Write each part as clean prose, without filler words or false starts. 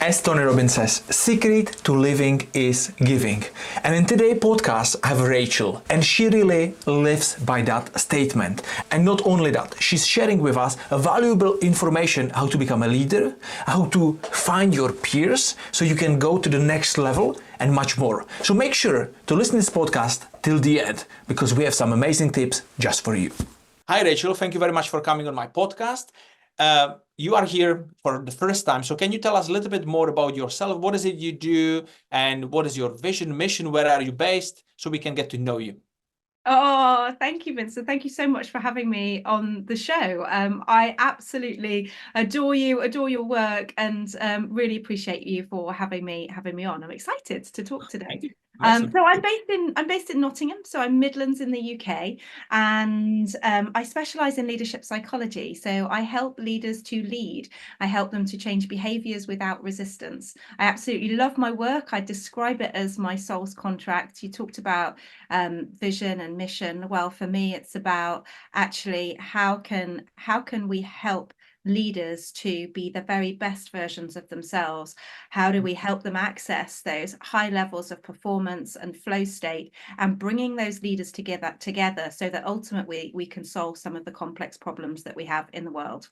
As Tony Robbins says, secret to living is giving. And in today's podcast, I have Rachel, and she really lives by that statement. And not only that, she's sharing with us a valuable information how to become a leader, how to find your peers so you can go to the next level, and much more. So make sure to listen to this podcast till the end, because we have some amazing tips just for you. Hi, Rachel. Thank you very much for coming on my podcast. You are here for the first time. So can you tell us a little bit more about yourself? What is it you do? And what is your vision, mission? Where are you based? So we can get to know you. Oh, thank you, Vincent. Thank you so much for having me on the show. I absolutely adore you, adore your work, and really appreciate you for having me on. I'm excited to talk today. So I'm based in Nottingham, so I'm Midlands in the UK, and I specialize in leadership psychology. So I help leaders to lead. I help them to change behaviors without resistance. I absolutely love my work. I describe it as my soul's contract. You talked about vision and mission. Well, for me, it's about actually how can we help leaders to be the very best versions of themselves? How do we help them access those high levels of performance and flow state, and bringing those leaders together so that ultimately we can solve some of the complex problems that we have in the world?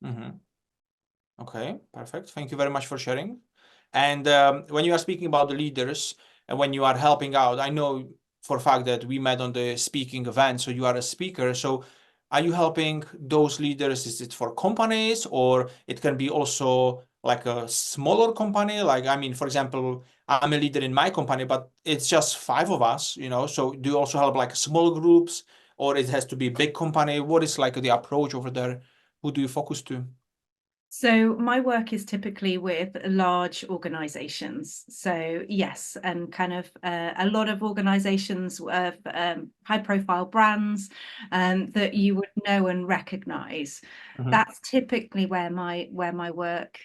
Mm-hmm. Okay, perfect. Thank you very much for sharing. And when you are speaking about the leaders and when you are helping out, I know for a fact that we met on the speaking event, so you are a speaker. So are you helping those leaders? Is it for companies, or it can be also like a smaller company? Like, I mean, for example, I'm a leader in my company, but it's just 5 of us, so do you also help like small groups, or it has to be a big company? What is like the approach over there? Who do you focus to? So my work is typically with large organizations. So yes, and kind of a lot of organizations of high profile brands that you would know and recognize. Mm-hmm. That's typically where my work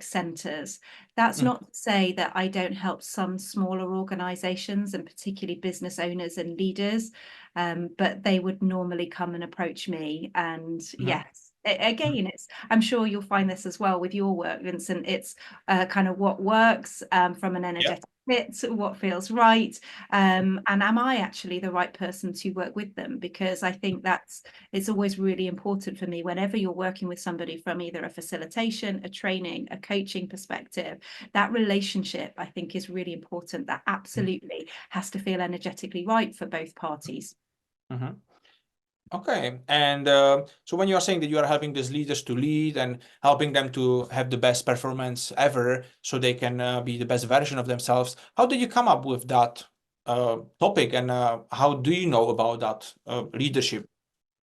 centers. That's not to say that I don't help some smaller organizations, and particularly business owners and leaders, but they would normally come and approach me. And yes, again, I'm sure you'll find this as well with your work, Vincent. It's kind of what works from an energetic fit, what feels right, and am I actually the right person to work with them? Because I think it's always really important for me whenever you're working with somebody from either a facilitation, a training, a coaching perspective. That relationship, I think, is really important. That absolutely has to feel energetically right for both parties. Mm-hmm. Okay. And so when you are saying that you are helping these leaders to lead and helping them to have the best performance ever so they can be the best version of themselves, how did you come up with that topic, and how do you know about that leadership?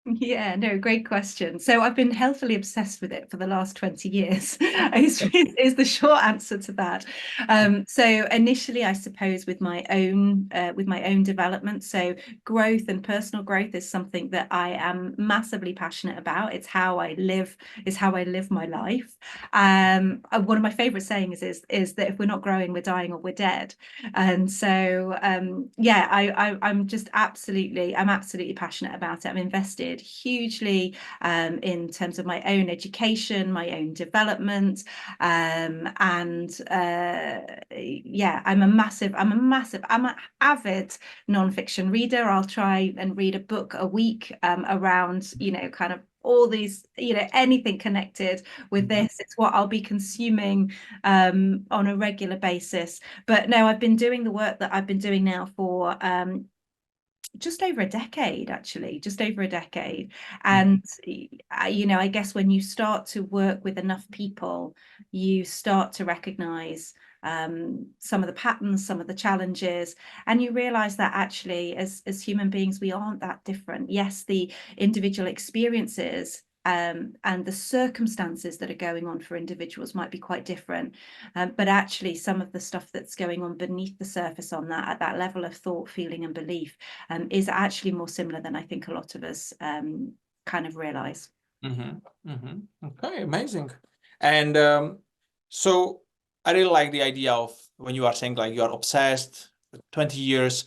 Yeah, no, great question. So I've been healthily obsessed with it for the last 20 years is the short answer to that. So initially, I suppose with my own development. So growth and personal growth is something that I am massively passionate about. It's how I live my life. One of my favorite sayings is that if we're not growing, we're dying or we're dead. And so I'm absolutely passionate about it. I'm invested hugely in terms of my own education, my own development, I'm an avid nonfiction reader. I'll try and read a book a week around, kind of all these, anything connected with this. It's what I'll be consuming on a regular basis. But no, I've been doing the work that I've been doing now for just over a decade, actually, just over a decade. And, I guess when you start to work with enough people, you start to recognize some of the patterns, some of the challenges, and you realize that actually as human beings, we aren't that different. Yes, the individual experiences and the circumstances that are going on for individuals might be quite different, but actually some of the stuff that's going on beneath the surface on that, at that level of thought, feeling and belief, is actually more similar than I think a lot of us kind of realize. Okay, amazing. And so I really like the idea of when you are saying like you are obsessed, 20 years,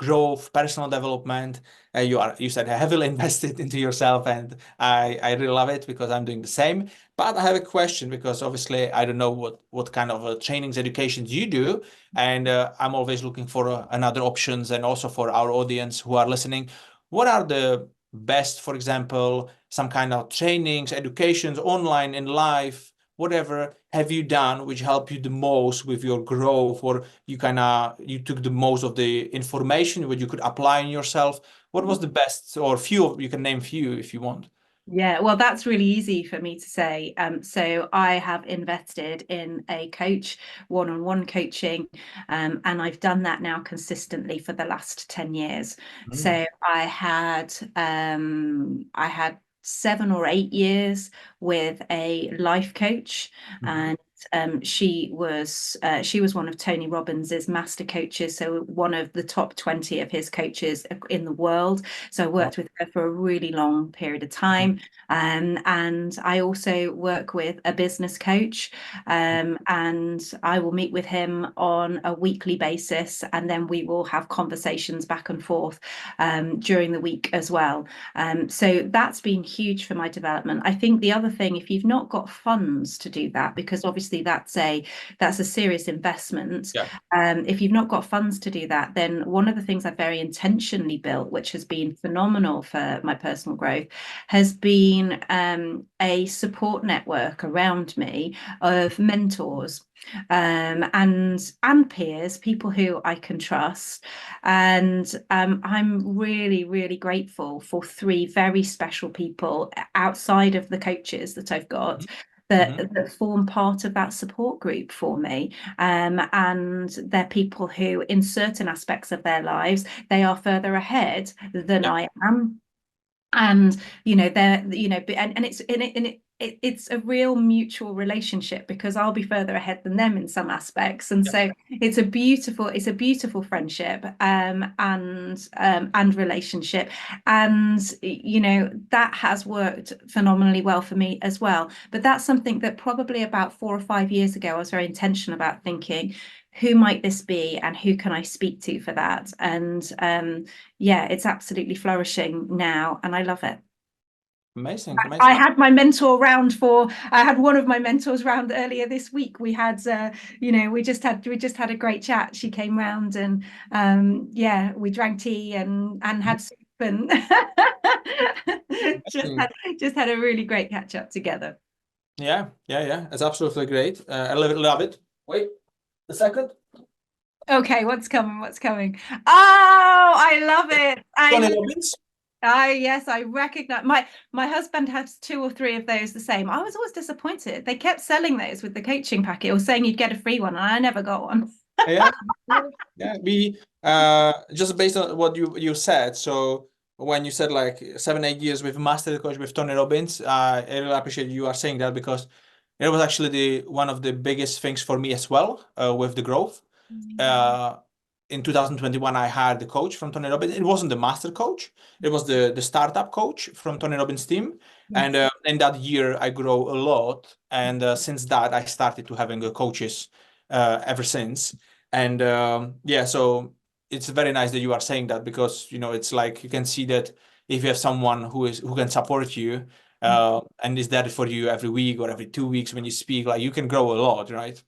growth, personal development. You said heavily invested into yourself, and I really love it because I'm doing the same. But I have a question because obviously I don't know what kind of trainings, educations you do, and I'm always looking for another options, and also for our audience who are listening. What are the best, for example, some kind of trainings, educations, online, in life, whatever have you done which helped you the most with your growth, or you took the most of the information which you could apply in yourself? What was the best, or few, you can name few if you want. Yeah, well, that's really easy for me to say. So I have invested in a coach, one-on-one coaching, and I've done that now consistently for the last 10 years. Mm. So I had 7 or 8 years with a life coach, Mhm. and she was one of Tony Robbins's master coaches, so one of the top 20 of his coaches in the world. So I Wow. worked with her for a really long period of Mhm. time. And I also work with a business coach, and I will meet with him on a weekly basis, and then we will have conversations back and forth during the week as well. So that's been huge for my development. I think the other thing, if you've not got funds to do that, because obviously that's a serious investment. Yeah. If you've not got funds to do that, then one of the things I've very intentionally built, which has been phenomenal for my personal growth, has been a support network around me of mentors, and peers, people who I can trust. And I'm really, really grateful for three very special people outside of the coaches that I've got Mhm. that form part of that support group for me. And they're people who, in certain aspects of their lives, they are further ahead than Yeah. I am. And they're and it's a real mutual relationship, because I'll be further ahead than them in some aspects, and Yeah. so it's a beautiful friendship, and relationship. And that has worked phenomenally well for me as well. But that's something that probably about 4 or 5 years ago I was very intentional about, thinking, who might this be and who can I speak to for that? And yeah, it's absolutely flourishing now, and I love it. Amazing, I amazing. had I had one of my mentors round earlier this week. We had we just had a great chat. She came round, and yeah, we drank tea and had soup, and just Amazing. had just had a really great catch up together. Yeah, yeah, yeah. It's absolutely great. I love it. Wait a second. Okay, what's coming? What's coming? Oh, I love it. Tony Robbins. Yes, I recognize my husband has 2 or 3 of those the same. I was always disappointed. They kept selling those with the coaching packet, or saying you'd get a free one, and I never got one. Yeah, yeah. We just based on what you said. So when you said like 7, 8 years with master coach with Tony Robbins, I really appreciate you are saying that, because it was actually the one of the biggest things for me as well with the growth. Uh, in 2021, I hired the coach from Tony Robbins. It wasn't the master coach; it was the startup coach from Tony Robbins' team. And Yes. in that year, I grew a lot. And since that, I started to having coaches ever since. And yeah, so it's very nice that you are saying that, because it's like you can see that if you have someone who can support you and is there for you every week or every 2 weeks when you speak, like you can grow a lot, right?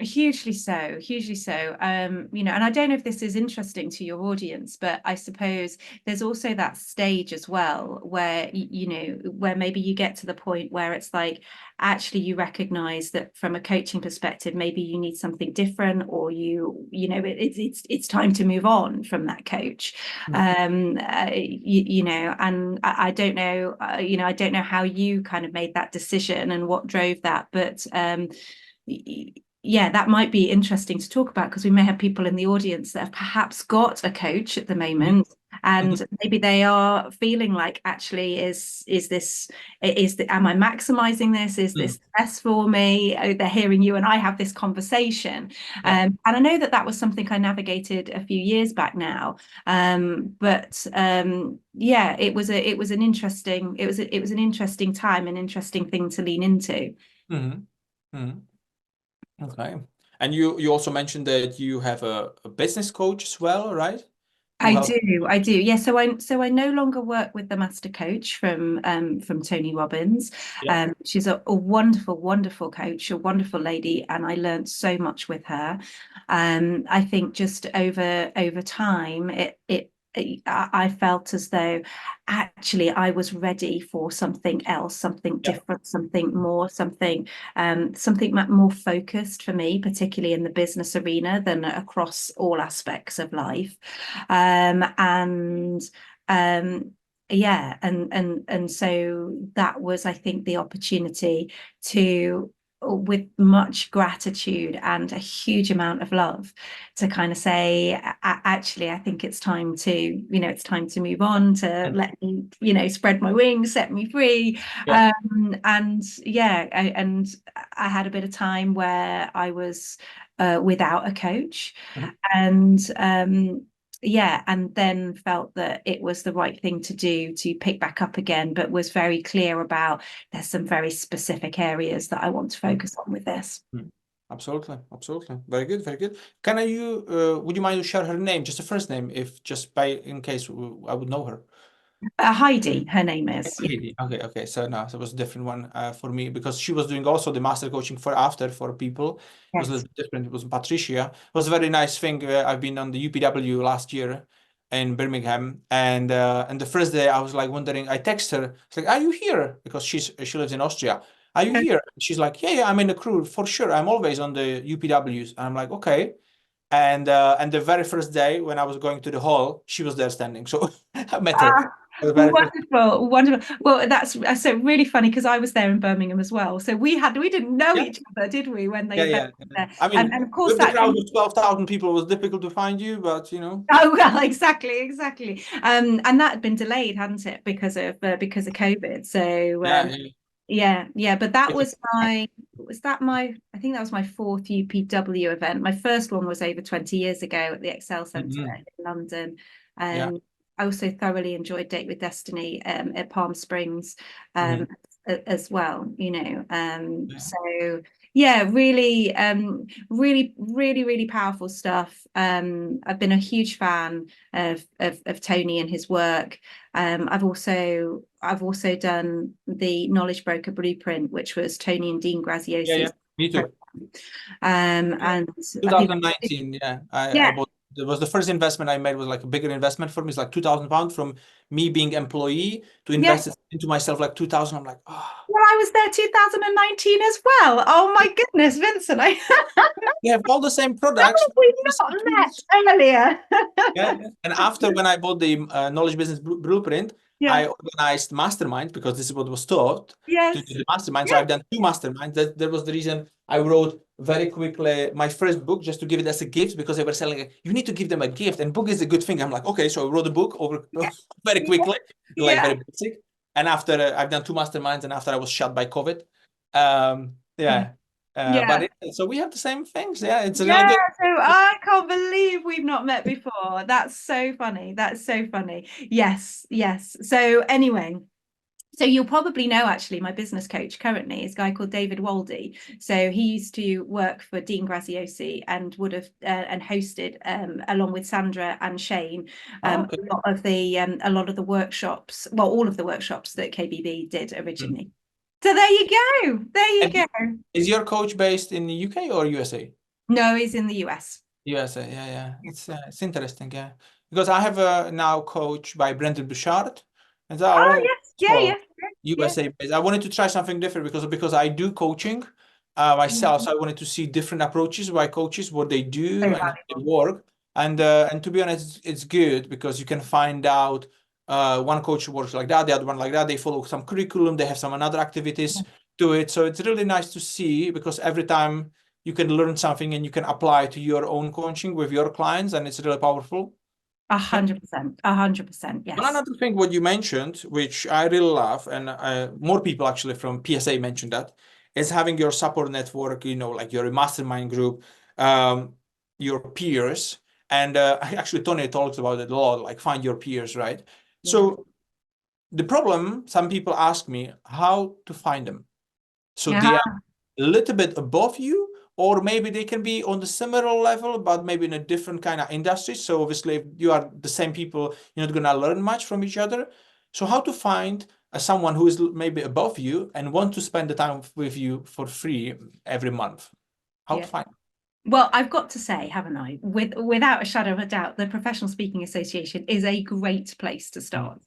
Hugely so, hugely so. And I don't know if this is interesting to your audience, but I suppose there's also that stage as well where where maybe you get to the point where it's like, actually you recognize that from a coaching perspective, maybe you need something different, or it's time to move on from that coach. And I don't know, I don't know how you kind of made that decision and what drove that, but yeah, that might be interesting to talk about, because we may have people in the audience that have perhaps got a coach at the Mhm. moment, Mhm. and maybe they are feeling like, actually, am I maximizing this? Is Mm. this the best for me? Oh, they're hearing you and I have this conversation. Yeah. And I know that was something I navigated a few years back now. But yeah, it was an interesting time, an interesting thing to lean into. Mhm. Mhm. Okay. And you also mentioned that you have a business coach as well, right? I do, I do. Yeah, so I no longer work with the master coach from Tony Robbins. Yeah. She's a wonderful, wonderful coach, a wonderful lady, and I learned so much with her. I think just over time, I felt as though actually I was ready for something else, something Yeah. different, something more, something more focused for me, particularly in the business arena than across all aspects of life. And yeah, and so that was, I think, the opportunity to, with much gratitude and a huge amount of love, to kind of say, actually, I think it's time to, it's time to move on, to Mm. let me, spread my wings, set me free. Yeah. And yeah, and I had a bit of time where I was without a coach, Mhm. and yeah, and then felt that it was the right thing to do to pick back up again, but was very clear about there's some very specific areas that I want to Mm. focus on with this. Mm. Absolutely, absolutely. Very good, very good. Would you mind to share her name, just the first name, if just by in case I would know her? Heidi, her name is. Yeah. Heidi. Okay, okay. So no, so it was a different one for me because she was doing also the master coaching for people. It was a Yes. little bit different. It was Patricia. It was a very nice thing. I've been on the UPW last year in Birmingham, and the first day I was like wondering. I text her. It's like, "Are you here?" Because she lives in Austria. Are you here? She's like, "Yeah, yeah, I'm in the crew for sure. I'm always on the UPWs." And I'm like, "Okay." And the very first day when I was going to the hall, she was there standing. So I met her. Ah, The very first. wonderful, wonderful. Well, that's so really funny because I was there in Birmingham as well. So we didn't know Yeah. each other, did we, when the Yeah, event yeah, was yeah. there? I And mean, of course with the that. crowd of 12,000 people, it was difficult to find you, but you know. Oh well, exactly, exactly. And that had been delayed, hadn't it, because of COVID. So Yeah, yeah. yeah, yeah. But that If you- was my was that my I think that was my fourth UPW event. My first one was over 20 years ago at the Excel Centre Mhm. in London. Yeah. I also thoroughly enjoyed Date with Destiny at Palm Springs Mhm. as well, Yeah. so yeah, really, really, really, really powerful stuff. I've been a huge fan of Tony and his work. I've also done the Knowledge Broker Blueprint, which was Tony and Dean Yeah, yeah. Graziosi's Me program. too. Yeah. And I think 2019, yeah. I yeah, bought it was the first investment I made was like a bigger investment for me. It's like £2,000 from me being employee to yeah. invest it into myself like 2000. I'm like, oh, Well, I was there 2019 as well. Oh my goodness, Vincent, I we have all the same how products, have we the not same met tools. earlier? Yeah, yeah. And after when I bought the knowledge business blueprint, Yeah. I organized mastermind because this is what was taught to do Yes. the mastermind. So Yes. I've done two masterminds. That was the reason I wrote very quickly my first book just to give it as a gift because they were selling it. You need to give them a gift, and book is a good thing. I'm like, okay, so I wrote a book over very Yeah. quickly, like Yeah. very basic. And after I've done two masterminds, and after I was shut by COVID, Yeah. yeah. Yeah. So we have the same things. Yeah, it's really Yeah, good. so I can't believe we've not met before. That's so funny. That's so funny. Yes, yes. So anyway, so you'll probably know actually my business coach currently is a guy called David Waldy. So he used to work for Dean Graziosi and would have and hosted along with Sandra and Shane Oh, okay. a lot of the workshops, well, all of the workshops that KBB did Mm. originally. So there you go. There you And go. is your coach based in the UK or USA? No, he's in the US. USA, yeah, yeah. It's interesting, yeah. Because I have a now coach by Brendan Bouchard, and they're Oh all yes, yeah, so yeah, yeah. USA based. I wanted to try something different because I do coaching Yeah. myself, so I wanted to see different approaches by coaches, what they So do and how they valuable. work. And to be honest, it's good because you can find out one coach works like that, the other one like that. They follow some curriculum, they have some another activities to it. So it's really nice to see because every time you can learn something and you can apply to your own coaching with your clients, and it's really powerful. Yeah. 100%, 100%, One yes. another thing what you mentioned, which I really love, and more people actually from PSA mentioned that, is having your support network, like your mastermind group, um, your peers. And actually, Tony talks about it a lot, like find your peers, right? Yeah. So the problem, some people ask me how to find them. So they Yeah. are a little bit above you, or maybe they can be on the similar level, but maybe in a different kind of industry. So obviously, if you are the same people, you're not gonna learn much from each other. So how to find someone who is maybe above you and want to spend the time with you for free every month? How to Yeah. find? Well, I've got to say, haven't I? Without a shadow of a doubt, the Professional Speaking Association is a great place to start,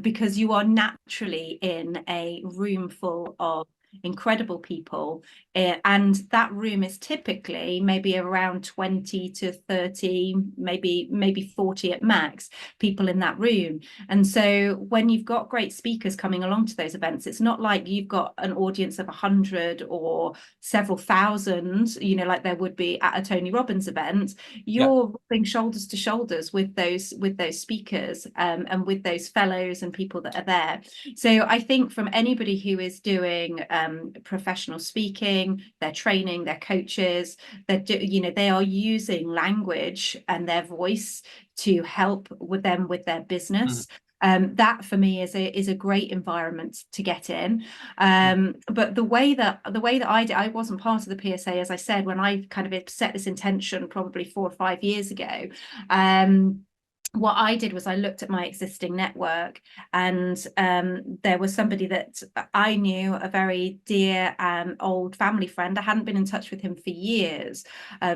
because you are naturally in a room full of incredible people, and that room is typically maybe around 20 to 30, maybe 40 at max people in that room. And so when you've got great speakers coming along to those events, it's not like you've got an audience of 100 or several thousand, like there would be at a Tony Robbins event. You're rubbing shoulders to shoulders with those speakers, and with those fellows and people that are there. So I think from anybody who is doing professional speaking, they're training, they're coaches, they are using language and their voice to help with them with their business. That for me is a great environment to get in. But the way that I wasn't part of the PSA, as I said, when I kind of set this intention probably 4 or 5 years ago. What I did was I looked at my existing network, and there was somebody that I knew, a very dear old family friend. I hadn't been in touch with him for years.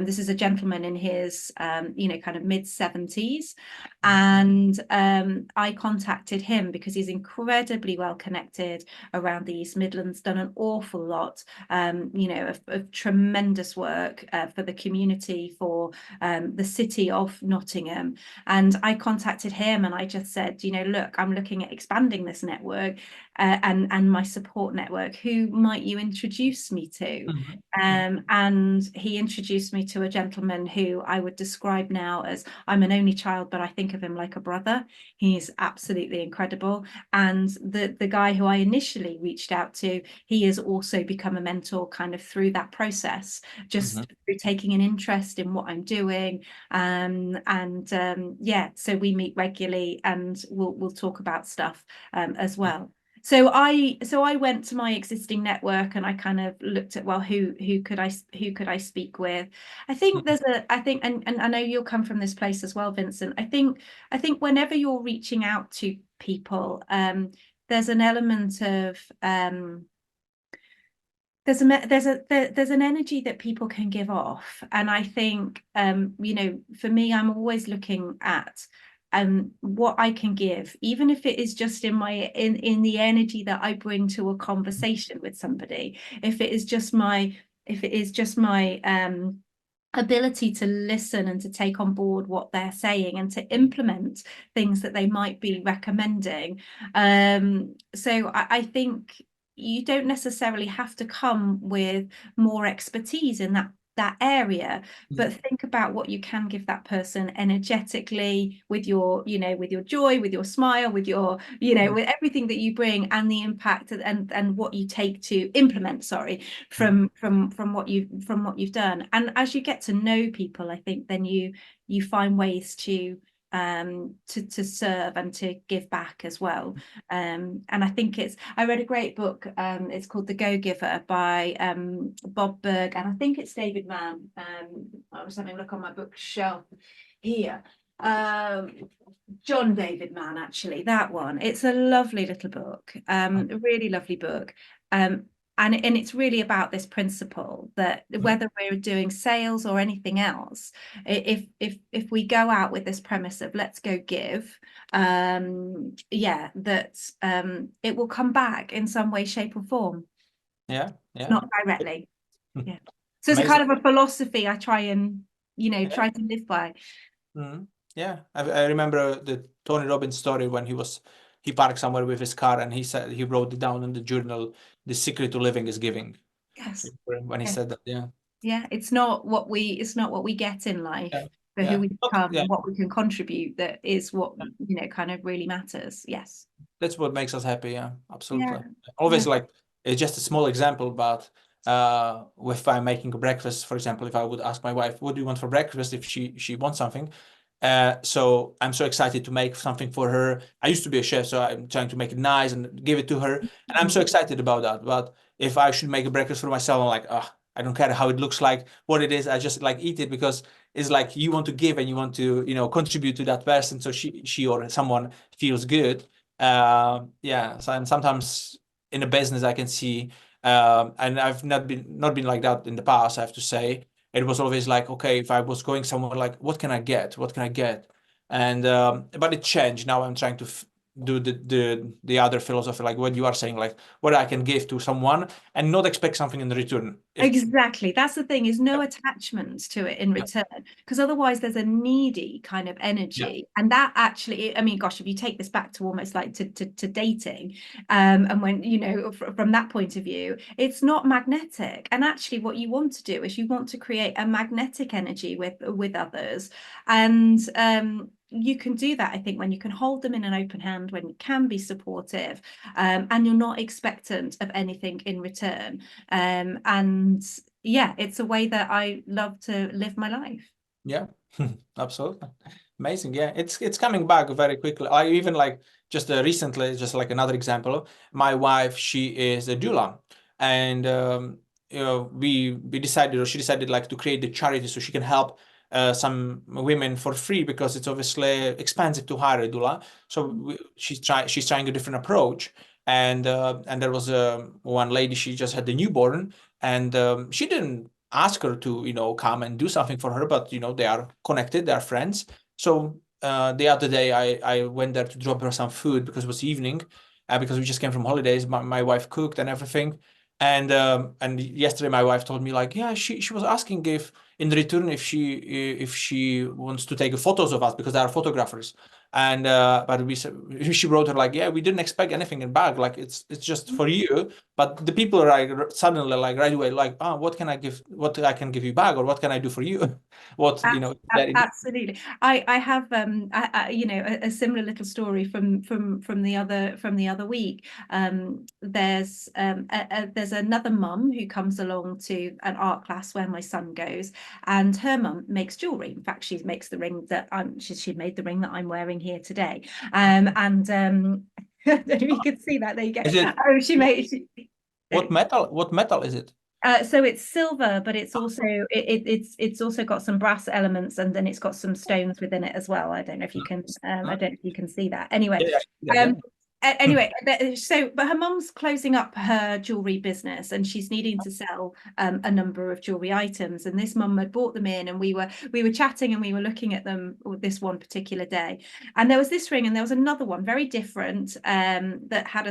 This is a gentleman in his kind of mid-70s, and I contacted him because he's incredibly well connected around the East Midlands, done an awful lot of tremendous work for the community, for the city of Nottingham. And I contacted him and I just said, look, I'm looking at expanding this network, and my support network. Who might you introduce me to? And he introduced me to a gentleman who I would describe now as, I'm an only child, but I think of him like a brother. He's absolutely incredible. And the guy who I initially reached out to, he has also become a mentor kind of through that process, just through taking an interest in what I'm doing. So we meet regularly, and we'll talk about stuff as well. So I went to my existing network and I kind of looked at, well, who could I speak with? I think and I know you'll come from this place as well, Vincent. I think whenever you're reaching out to people, there's an element of there's an energy that people can give off, and I think for me, I'm always looking at what I can give, even if it is just in the energy that I bring to a conversation with somebody. If it is just my ability to listen and to take on board what they're saying and to implement things that they might be recommending. So I think you don't necessarily have to come with more expertise in that area, but think about what you can give that person energetically, with your joy, with your smile, with your with everything that you bring, and the impact and what you take to implement from what you've done. And as you get to know people, I think then you find ways to serve and to give back as well. And I think I read a great book, it's called The Go-Giver by Bob Berg, and I think it's David Mann. I was having a look on my bookshelf here. John David Mann, actually, that one. It's a lovely little book, a really lovely book. And it's really about this principle that whether we're doing sales or anything else, if we go out with this premise of let's go give, it will come back in some way, shape, or form. Not directly. Yeah. So it's kind of a philosophy I try and try to live by. Yeah, I remember the Tony Robbins story when he parked somewhere with his car, and he said he wrote it down in the journal. The secret to living is giving. Yes. When he said that, yeah, it's not what we get in life, but who we become and what we can contribute, that is what kind of really matters. Yes, that's what makes us happy. Yeah, absolutely. Always like, it's just a small example, but if I'm making breakfast, for example, if I would ask my wife, what do you want for breakfast, if she wants something, so I'm so excited to make something for her. I used to be a chef, so I'm trying to make it nice and give it to her, and I'm so excited about that. But if I should make a breakfast for myself, I'm like, I don't care how it looks like, what it is. I just like eat it because it's like you want to give and you want to, contribute to that person, so she or someone feels good. Yeah. So, and sometimes in a business I can see, and I've not been like that in the past, I have to say. It was always like, okay, if I was going somewhere, like, what can I get? What can I get? And but it changed. Now I'm trying to do the other philosophy, like what you are saying, like what I can give to someone and not expect something in return. Exactly. That's the thing, is no attachment to it in return, because otherwise there's a needy kind of energy. And that actually, I mean, gosh, if you take this back to almost like to dating, and when, from that point of view, it's not magnetic. And actually what you want to do is you want to create a magnetic energy with others. And you can do that, I think, when you can hold them in an open hand, when you can be supportive, and you're not expectant of anything in return. And yeah, it's a way that I love to live my life. Yeah, absolutely. Amazing. Yeah, it's coming back very quickly. I even like just recently, just like another example, my wife, she is a doula, and we decided, or she decided, like to create the charity so she can help some women for free, because it's obviously expensive to hire a doula. So she's trying a different approach, and there was one lady, she just had the newborn, and she didn't ask her to come and do something for her, but they are connected, they are friends. So the other day I went there to drop her some food because it was evening, because we just came from holidays. My wife cooked and everything, and yesterday my wife told me, like, yeah, she was asking if in return if she wants to take photos of us, because they are photographers. And but she wrote her, like, yeah, we didn't expect anything in back, like it's just for you. But the people are like suddenly, like right away, like, oh, what can I give, what I can give you back, or what can I do for you? What, Absolutely. I have a similar little story from the other week. There's another mum who comes along to an art class where my son goes, and her mum makes jewelry. In fact, she makes the ring that she made the ring that I'm wearing here today. And I don't know if you can see that. There you go. is it Oh, she made. what metal is it? So it's silver, but it's also it's also got some brass elements, and then it's got some stones within it as well. I don't know if you can I don't know if you can see that. Anyway, Yeah. anyway, so but her mum's closing up her jewelry business, and she's needing to sell a number of jewelry items. And this mum had bought them in, and we were chatting, and we were looking at them this one particular day. And there was this ring, and there was another one very different, that had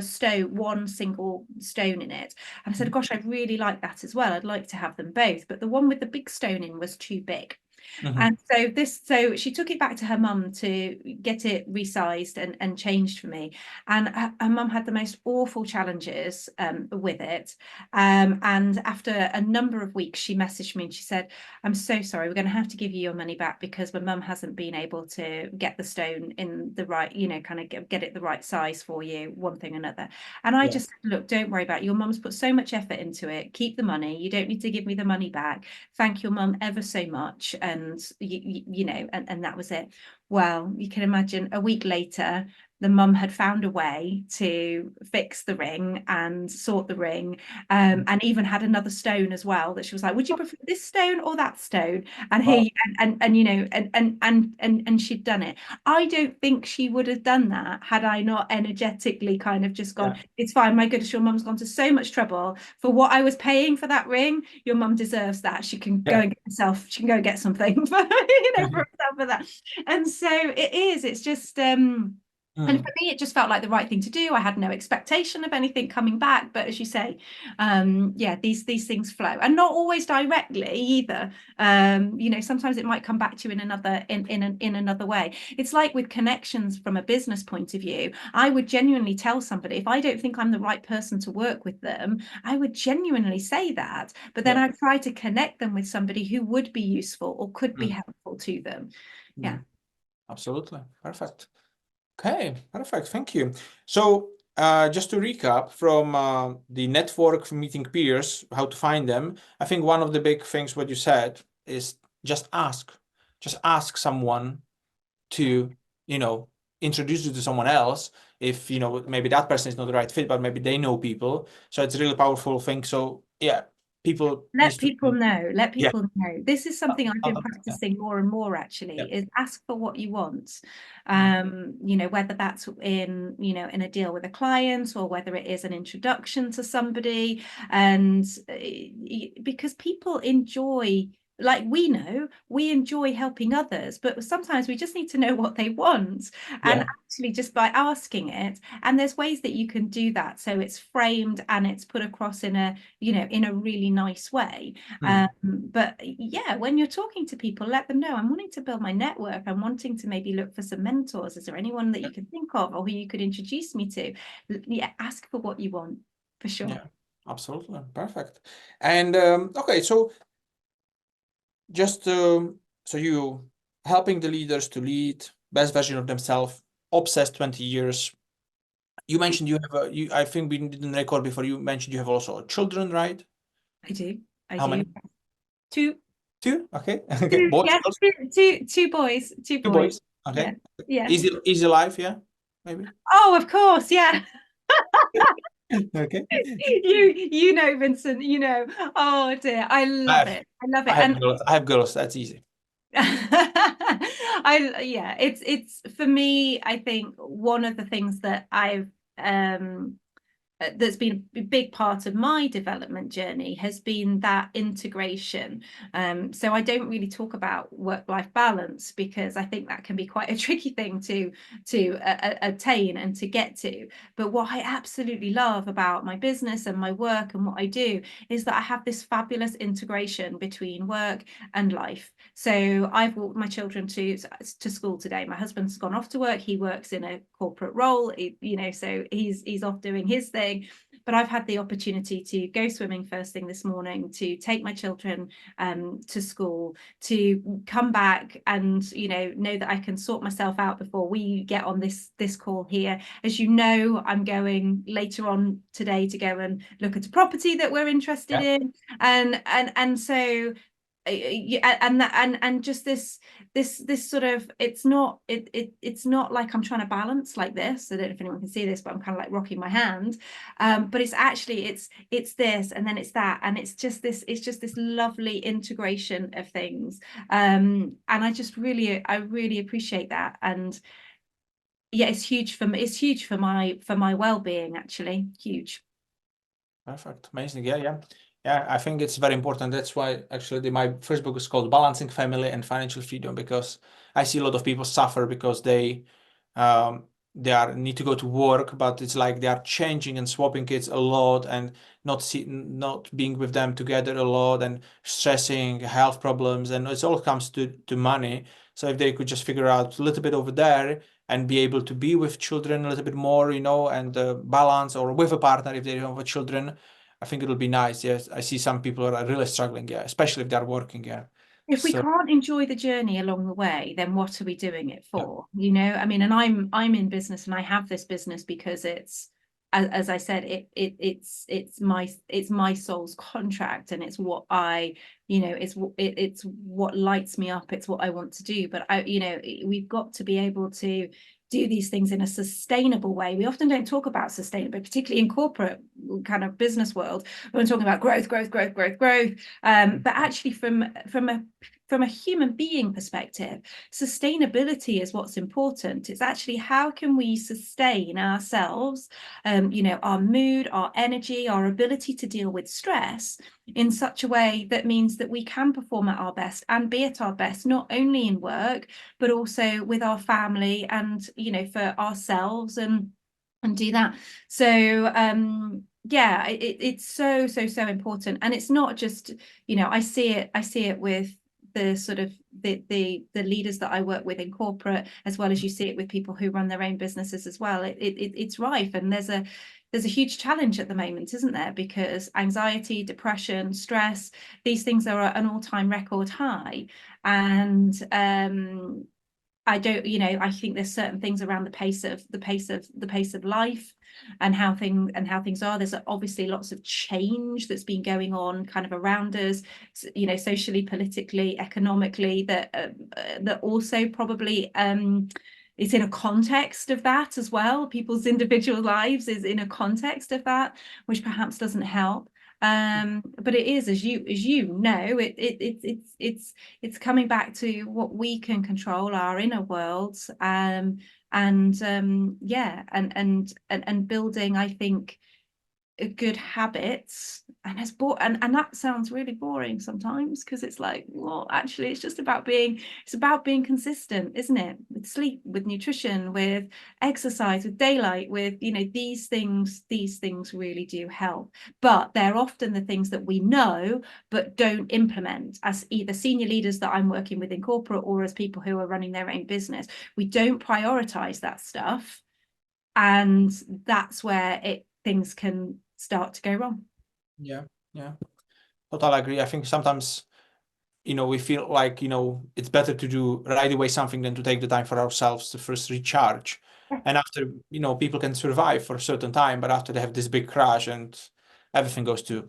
one single stone in it. And I said, gosh, I'd really like that as well. I'd like to have them both. But the one with the big stone in was too big. And so she took it back to her mum to get it resized and changed for me. And her mum had the most awful challenges with it. And after a number of weeks, she messaged me and she said, I'm so sorry, we're going to have to give you your money back because my mum hasn't been able to get the stone in the right, kind of get it the right size for you, one thing or another. And I just said, look, don't worry about it. Your mum's put so much effort into it. Keep the money. You don't need to give me the money back. Thank your mum ever so much. And and that was it. Well, you can imagine a week later, the mum had found a way to fix the ring and sort the ring, and even had another stone as well that she was like, would you prefer this stone or that stone? And he and she'd done it. I don't think she would have done that had I not energetically kind of just gone, it's fine, my goodness, your mum's gone to so much trouble for what I was paying for that ring. Your mum deserves that. She can go and get herself, she can go and get something for, for herself for that. And so it's just and for me, it just felt like the right thing to do. I had no expectation of anything coming back, but as you say, these things flow, and not always directly either. Sometimes it might come back to you in another way. It's like with connections from a business point of view. I would genuinely tell somebody, if I don't think I'm the right person to work with them, I would genuinely say that. But then I'd try to connect them with somebody who would be useful or could be helpful to them. Yeah, Absolutely. Perfect. Okay, perfect. Thank you. So just to recap from the network, from meeting peers, how to find them, I think one of the big things what you said is just ask. Just ask someone to, introduce you to someone else. If, maybe that person is not the right fit, but maybe they know people. So it's a really powerful thing. So yeah, people Let needs to. people know. Let Yeah. people know. This is something I've been Yeah. practicing more and more Yeah. actually, is ask for what you want. Mm. You know, whether that's in, you know, in a deal with a client, or whether it is an introduction to somebody. And because people enjoy, like, we enjoy helping others, but sometimes we just need to know what they want. And Yeah. actually, just by asking it, and there's ways that you can do that, so it's framed and it's put across in a, you know, in a really nice way. Mm. But yeah, when you're talking to people, let them know, I'm wanting to build my network, I'm wanting to maybe look for some mentors. Is there anyone that you can think of, or who you could introduce me to? Yeah, ask for what you want, for sure. Yeah, absolutely. Perfect. And okay, so just so you helping the leaders to lead best version of themselves, obsessed 20 years. You mentioned you have I think we didn't record before, you mentioned you have also children, right? I do. I How do. many? Two, Two? Okay. Okay. Boys, yes, girls? two boys, two Two boys. boys. Yeah, Okay. yeah. Easy life, yeah? Maybe. Oh, of course, yeah. Okay. You know, Vincent, you know. Oh dear, I I love have it. I love I it. have And girls. I have girls. That's easy. yeah, it's for me, I think one of the things that I've that's been a big part of my development journey has been that integration. So I don't really talk about work-life balance, because I think that can be quite a tricky thing to attain and to get to. But what I absolutely love about my business and my work and what I do is that I have this fabulous integration between work and life. So I've walked my children to school today. My husband's gone off to work. He works in a corporate role, you know, so he's off doing his thing. But I've had the opportunity to go swimming first thing this morning, to take my children to school, to come back and, you know that I can sort myself out before we get on this call here. As you know, I'm going later on today to go and look at a property that we're interested in, and so and just this sort of, it's not like I'm trying to balance like this. I don't know if anyone can see this, but I'm kind of like rocking my hand, but it's actually it's this, and then it's that, and it's just this lovely integration of things, and I really appreciate that. And yeah, it's huge for me. It's huge for my well-being, actually. Huge. Perfect. Amazing. Yeah. I think it's very important. That's why actually my first book is called Balancing Family and Financial Freedom, because I see a lot of people suffer because they need to go to work, but it's like they are changing and swapping kids a lot, and not being with them together a lot, and stressing, health problems, and it all comes to money. So if they could just figure out a little bit over there and be able to be with children a little bit more, and balance, or with a partner if they don't have children, I think it'll be nice. Yes, I see some people are really struggling, yeah, especially if they're working, yeah. If we So can't enjoy the journey along the way, then what are we doing it yeah. for? I mean, and I'm in business, and I have this business because it's, as I said, it's my soul's contract, and it's what I, it's what lights me up. It's what I want to do. But we've got to be able to do these things in a sustainable way. We often don't talk about sustainability, particularly in corporate kind of business world. We're talking about growth. But actually, from a human being perspective, sustainability is what's important. It's actually, how can we sustain ourselves, our mood, our energy, our ability to deal with stress in such a way that means that we can perform at our best and be at our best, not only in work, but also with our family, and, for ourselves, and do that. So yeah, it's so important. And it's not just, I see it with the sort of the leaders that I work with in corporate, as well as you see it with people who run their own businesses as well. It's rife, and there's a huge challenge at the moment, isn't there? Because anxiety, depression, stress, these things are at an all-time record high. And I don't, I think there's certain things around the pace of life, and how things are. There's obviously lots of change that's been going on kind of around us, socially, politically, economically, that also probably it's in a context of that as well. People's individual lives is in a context of that, which perhaps doesn't help. But it is, as you know, it's coming back to what we can control, our inner worlds, yeah, and building, I think, good habits. And and that sounds really boring sometimes, because it's like, well, actually it's just about being consistent, isn't it? With sleep, with nutrition, with exercise, with daylight, with, these things really do help. But they're often the things that we know but don't implement, as either senior leaders that I'm working with in corporate, or as people who are running their own business. We don't prioritize that stuff, and that's where things can start to go wrong. Yeah, totally agree. I think sometimes, we feel like, it's better to do right away something than to take the time for ourselves to first recharge. And after, people can survive for a certain time, but after they have this big crash and everything goes to,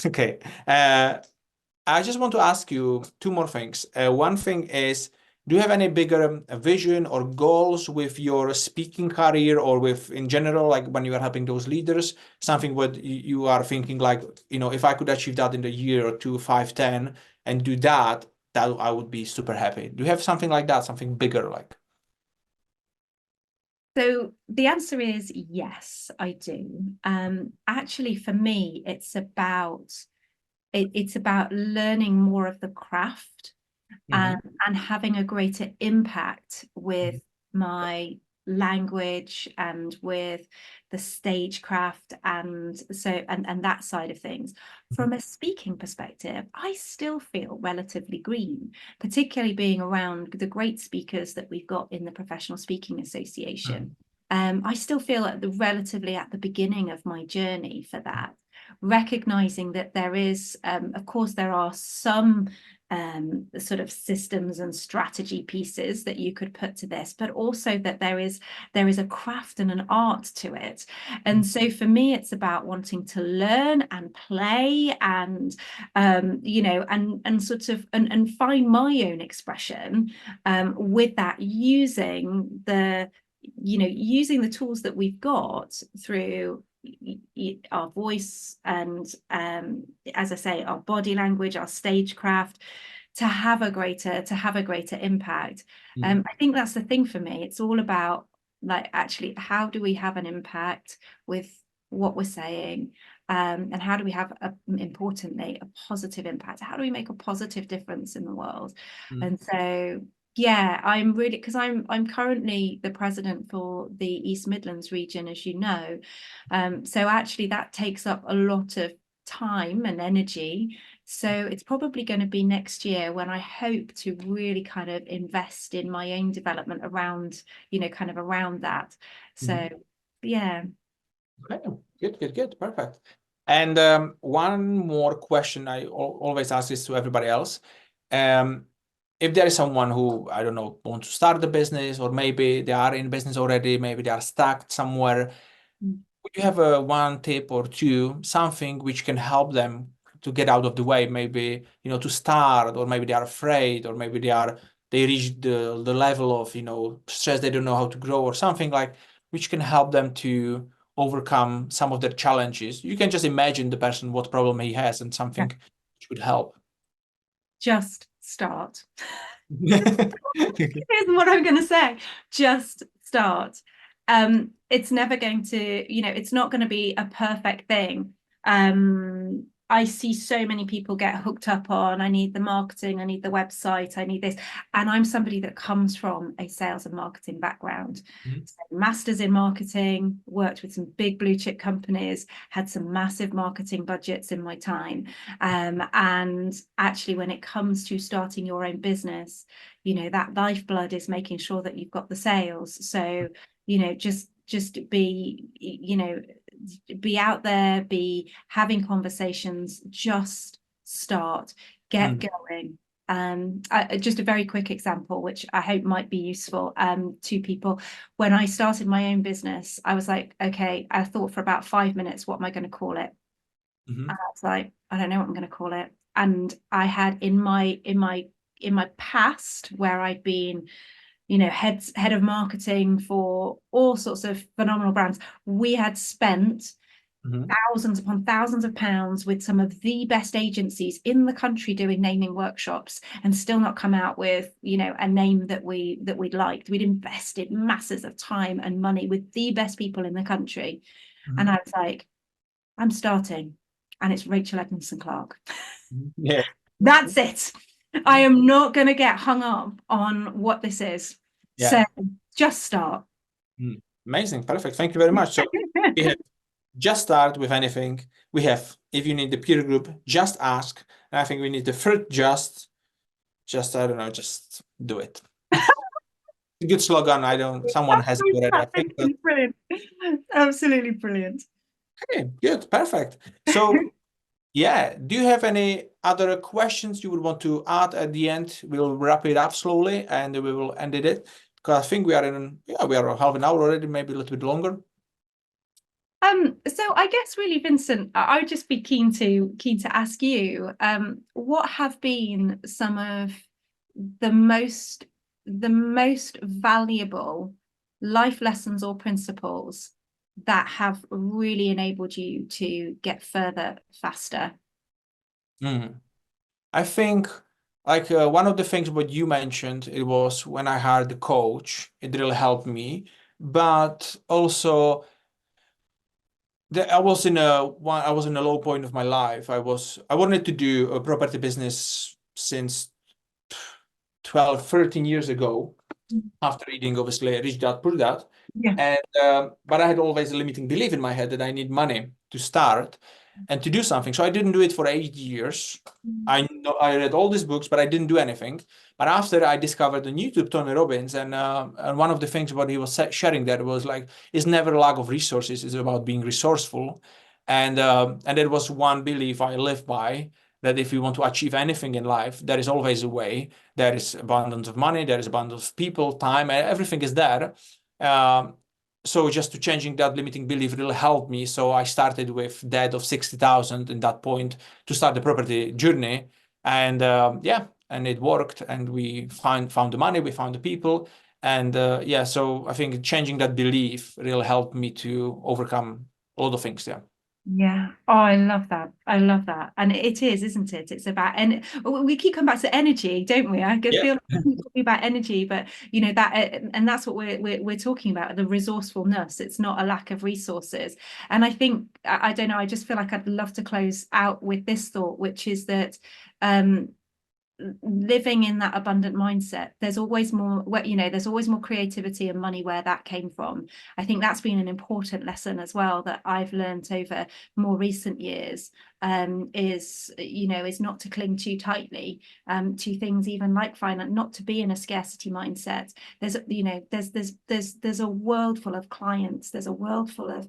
okay. I just want to ask you two more things. One thing is, do you have any bigger vision or goals with your speaking career, or with in general, like when you are helping those leaders, something what you are thinking like, if I could achieve that in a year or 2, 5, 10, and do that I would be super happy. Do you have something like that, something bigger like? So the answer is yes, I do. Actually, for me, it's about learning more of the craft, and having a greater impact with my language and with the stagecraft, and that side of things. From a speaking perspective, I still feel relatively green, particularly being around the great speakers that we've got in the Professional Speaking Association. I still feel relatively at the beginning of my journey for that, recognizing that there is, of course, there are some sort of systems and strategy pieces that you could put to this, but also that there is a craft and an art to it. And so for me, it's about wanting to learn and play, and and sort of and find my own expression with that, using the tools that we've got through our voice, and as I say, our body language, our stagecraft, to have a greater impact. I think that's the thing for me. It's all about, like, actually, how do we have an impact with what we're saying, and how do we have importantly, a positive impact? How do we make a positive difference in the world? And so, yeah, I'm really, because I'm currently the president for the East Midlands region, as you know. So actually that takes up a lot of time and energy. So it's probably going to be next year when I hope to really kind of invest in my own development around, kind of around that. So yeah. Okay, good, perfect. And one more question I always ask this to everybody else. If there is someone who, I don't know, wants to start a business, or maybe they are in business already, maybe they are stuck somewhere, would you have one tip or two, something which can help them to get out of the way, maybe, to start, or maybe they are afraid, or maybe they reach the level of, stress, they don't know how to grow, or something like, which can help them to overcome some of their challenges. You can just imagine the person, what problem he has, and something which would help. Just start. Here's what I'm going to say. Just start. It's never going to, it's not going to be a perfect thing. I see so many people get hooked up on, I need the marketing, I need the website, I need this. And I'm somebody that comes from a sales and marketing background. So masters in marketing, worked with some big blue chip companies, had some massive marketing budgets in my time. And actually, when it comes to starting your own business, that lifeblood is making sure that you've got the sales. So, just be out there, be having conversations, just start, get going. Just a very quick example, which I hope might be useful to people. When I started my own business, I was like, okay, I thought for about 5 minutes, what am I going to call it? And I was like, I don't know what I'm going to call it. And I had in my past, where I'd been, head of marketing for all sorts of phenomenal brands, we had spent thousands upon thousands of pounds with some of the best agencies in the country doing naming workshops, and still not come out with, you know, a name that we'd liked. We'd invested masses of time and money with the best people in the country. And I was like, I'm starting, and it's Rachel Edmondson Clarke. Yeah. That's it. I am not going to get hung up on what this is. Yeah. So just start. Amazing. Perfect. Thank you very much. So we have just start with anything. We have, if you need the peer group, just ask. And I think we need the third just, I don't know, just do it. A good slogan. Someone has it already, I think. But... Brilliant. Absolutely brilliant. Okay, good. Perfect. So yeah, do you have any other questions you would want to add at the end? We'll wrap it up slowly and we will end it. Because I think we are half an hour already, maybe a little bit longer. So I guess really, Vincent, I would just be keen to ask you, what have been some of the most valuable life lessons or principles that have really enabled you to get further faster? I think like one of the things what you mentioned, it was when I hired the coach, it really helped me. But also I was in a low point of my life. I wanted to do a property business since 12, 13 years ago, after reading obviously Rich Dad Poor Dad. Yeah. And but I had always a limiting belief in my head that I need money to start and to do something. So I didn't do it for 8 years. I read all these books, but I didn't do anything. But after I discovered on YouTube Tony Robbins, and one of the things what he was sharing there was like, it's never a lack of resources, it's about being resourceful. And there was one belief I live by, that if you want to achieve anything in life, there is always a way. There is abundance of money, there is abundance of people, time, everything is there. So just to changing that limiting belief really helped me. So I started with debt of 60,000 in that point to start the property journey. And yeah, and it worked. And we found the money, we found the people. And yeah, so I think changing that belief really helped me to overcome a lot of things there. Yeah. Oh, I love that. I love that. And it is, isn't it? It's about, and we keep coming back to energy, don't we? I feel like it's talking about energy, but you know that, and that's what we're talking about, the resourcefulness. It's not a lack of resources. And I think, I don't know, I just feel like I'd love to close out with this thought, which is that living in that abundant mindset, there's always more, you know, there's always more creativity and money where that came from. I think that's been an important lesson as well that I've learned over more recent years, is not to cling too tightly to things, even like finance, not to be in a scarcity mindset. There's a world full of clients, there's a world full of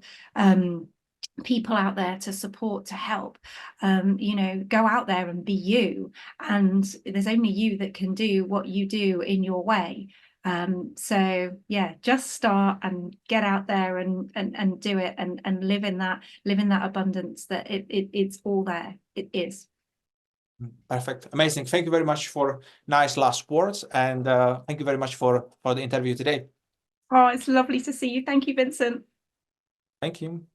people out there to support, to help. Go out there and be you, and there's only you that can do what you do in your way. So yeah, just start and get out there and do it, and live in that abundance that it's all there. It is. Perfect. Amazing. Thank you very much for nice last words, and thank you very much for the interview today. Oh, it's lovely to see you. Thank you, Vincent. Thank you.